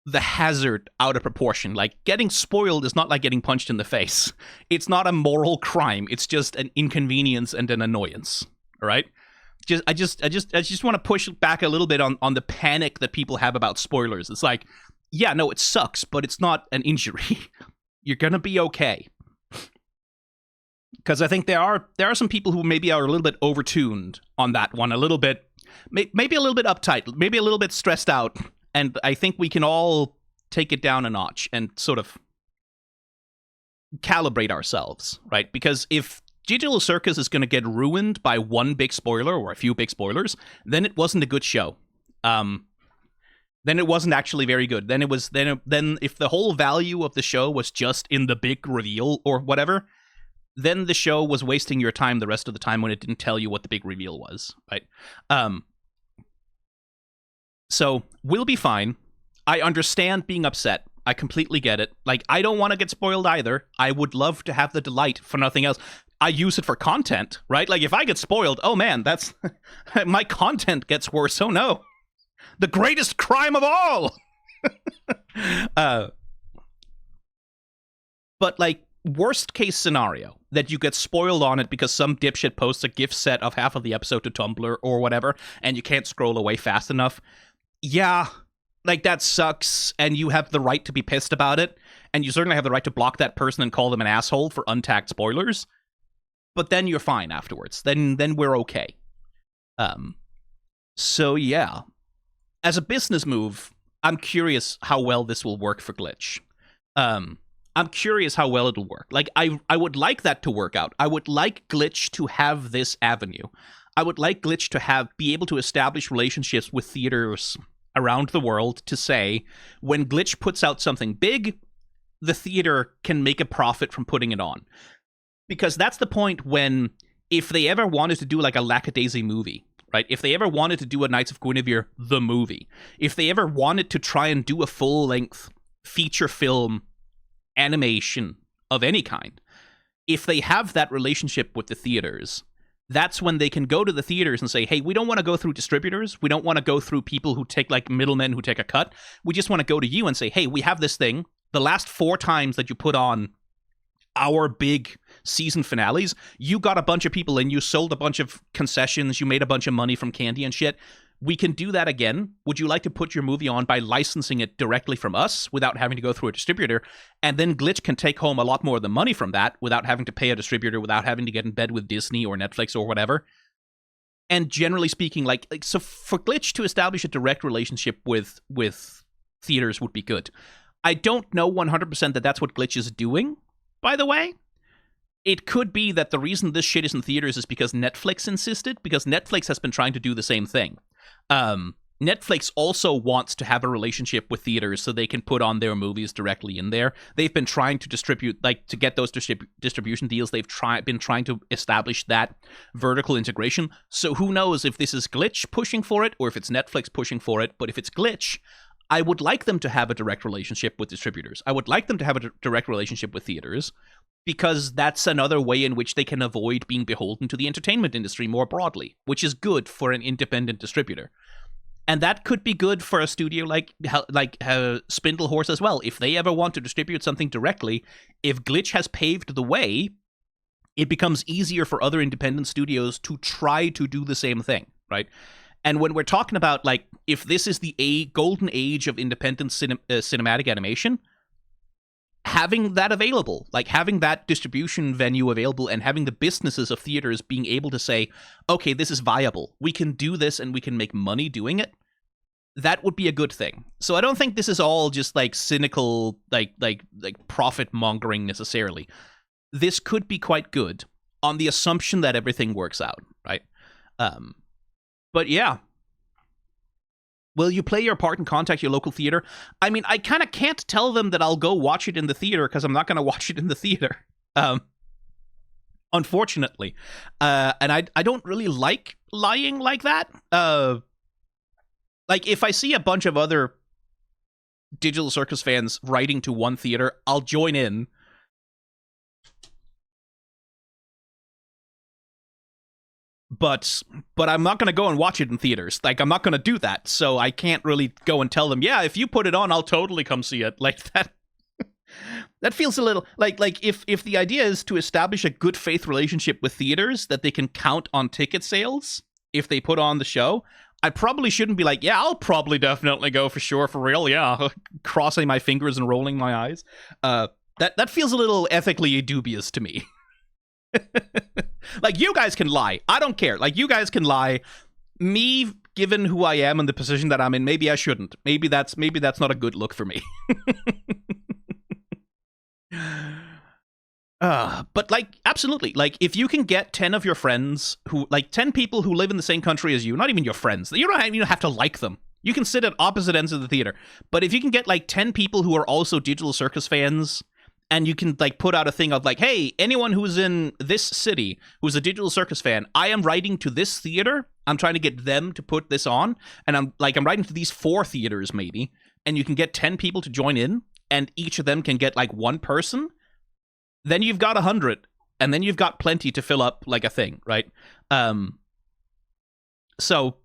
the hazard out of proportion. Like, getting spoiled is not like getting punched in the face. It's not a moral crime. It's just an inconvenience and an annoyance. All right? I just want to push back a little bit on the panic that people have about spoilers. It's like, yeah, no, it sucks, but it's not an injury. You're gonna be okay. Because I think there are some people who maybe are a little bit overtuned on that one, a little bit, maybe a little bit uptight, maybe a little bit stressed out. And I think we can all take it down a notch and sort of calibrate ourselves, right? Because if Digital Circus is going to get ruined by one big spoiler or a few big spoilers, then it wasn't a good show. Then it wasn't actually very good. Then if the whole value of the show was just in the big reveal or whatever, then the show was wasting your time the rest of the time when it didn't tell you what the big reveal was, right? So, we'll be fine. I understand being upset. I completely get it. Like, I don't want to get spoiled either. I would love to have the delight for nothing else. I use it for content, right? Like, if I get spoiled, oh man, that's... my content gets worse. Oh no. The greatest crime of all! But, like, worst case scenario, that you get spoiled on it because some dipshit posts a GIF set of half of the episode to Tumblr or whatever, and you can't scroll away fast enough. Yeah, like, that sucks, and you have the right to be pissed about it, and you certainly have the right to block that person and call them an asshole for untagged spoilers, but then you're fine afterwards. Then we're okay. So yeah. As a business move, I'm curious how well this will work for Glitch. I'm curious how well it'll work. Like, I would like that to work out. I would like Glitch to have this avenue. I would like Glitch to be able to establish relationships with theaters around the world to say, when Glitch puts out something big, the theater can make a profit from putting it on. Because that's the point when, if they ever wanted to do like a Lackadaisy movie, right? If they ever wanted to do a Knights of Guinevere, the movie, if they ever wanted to try and do a full-length feature film animation of any kind, if they have that relationship with the theaters, that's when they can go to the theaters and say, hey, we don't want to go through distributors. We don't want to go through people who take, like, middlemen who take a cut. We just want to go to you and say, hey, we have this thing. The last 4 times that you put on our big season finales, you got a bunch of people in, you sold a bunch of concessions, you made a bunch of money from candy and shit. We can do that again. Would you like to put your movie on by licensing it directly from us without having to go through a distributor? And then Glitch can take home a lot more of the money from that without having to pay a distributor, without having to get in bed with Disney or Netflix or whatever. And generally speaking, like so for Glitch to establish a direct relationship with theaters would be good. I don't know 100% that that's what Glitch is doing, by the way. It could be that the reason this shit is in theaters is because Netflix insisted, because Netflix has been trying to do the same thing. Netflix also wants to have a relationship with theaters so they can put on their movies directly in there. They've been trying to distribute, like, to get those distribution deals. They've been trying to establish that vertical integration. So who knows if this is Glitch pushing for it or if it's Netflix pushing for it. But if it's Glitch, I would like them to have a direct relationship with distributors. I would like them to have a direct relationship with theaters, because that's another way in which they can avoid being beholden to the entertainment industry more broadly, which is good for an independent distributor. And that could be good for a studio like Spindle Horse as well. If they ever want to distribute something directly, if Glitch has paved the way, it becomes easier for other independent studios to try to do the same thing, right? And when we're talking about, like, if this is the golden age of independent cinematic animation, having that available, like having that distribution venue available and having the businesses of theaters being able to say, okay, this is viable, we can do this and we can make money doing it, that would be a good thing. So I don't think this is all just like cynical, like profit mongering necessarily. This could be quite good on the assumption that everything works out, right? But yeah. Will you play your part and contact your local theater? I mean, I kind of can't tell them that I'll go watch it in the theater because I'm not going to watch it in the theater. Unfortunately. And I don't really like lying like that. Like, if I see a bunch of other Digital Circus fans writing to one theater, I'll join in. But I'm not going to go and watch it in theaters. Like, I'm not going to do that. So I can't really go and tell them, yeah, if you put it on, I'll totally come see it. Like, that that feels a little like if the idea is to establish a good faith relationship with theaters that they can count on ticket sales if they put on the show, I probably shouldn't be like, yeah, I'll probably definitely go for sure, for real, yeah, crossing my fingers and rolling my eyes. That feels a little ethically dubious to me. Like, you guys can lie. I don't care. Like, you guys can lie. Me, given who I am and the position that I'm in, maybe I shouldn't. Maybe that's not a good look for me. But, like, absolutely. Like, if you can get 10 of your friends who, like, 10 people who live in the same country as you, not even your friends, you don't even have to like them. You can sit at opposite ends of the theater. But if you can get, like, 10 people who are also Digital Circus fans, and you can, like, put out a thing of, like, hey, anyone who's in this city who's a Digital Circus fan, I am writing to this theater. I'm trying to get them to put this on. And I'm writing to these 4 theaters, maybe. And you can get 10 people to join in, and each of them can get, like, 1 person. Then you've got 100, and then you've got plenty to fill up, like, a thing, right? So,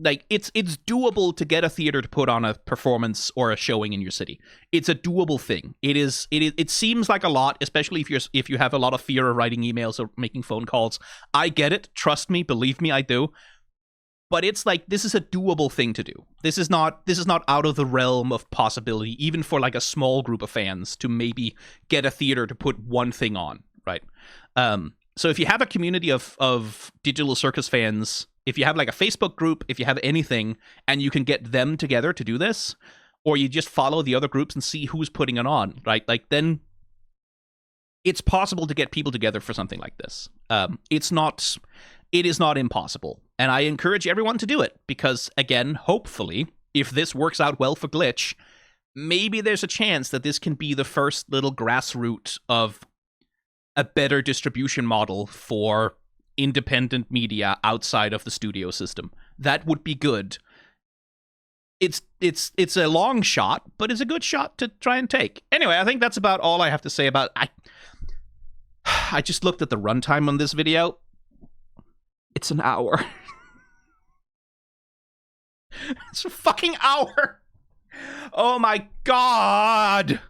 like, it's doable to get a theater to put on a performance or a showing in your city. It's a doable thing. It seems like a lot, especially if you have a lot of fear of writing emails or making phone calls. I get it. Trust me, believe me, I do. But it's like, this is a doable thing to do. This is not out of the realm of possibility, even for, like, a small group of fans to maybe get a theater to put one thing on, right? So if you have a community of Digital Circus fans, if you have, like, a Facebook group, if you have anything, and you can get them together to do this, or you just follow the other groups and see who's putting it on, right? Like, then it's possible to get people together for something like this. It is not impossible. And I encourage everyone to do it because, again, hopefully, if this works out well for Glitch, maybe there's a chance that this can be the first little grassroots of a better distribution model for independent media outside of the studio system. That would be good. It's a long shot, but it's a good shot to try and take. Anyway, I think that's about all I have to say about I just looked at the runtime on this video. It's an hour. It's a fucking hour. Oh my god.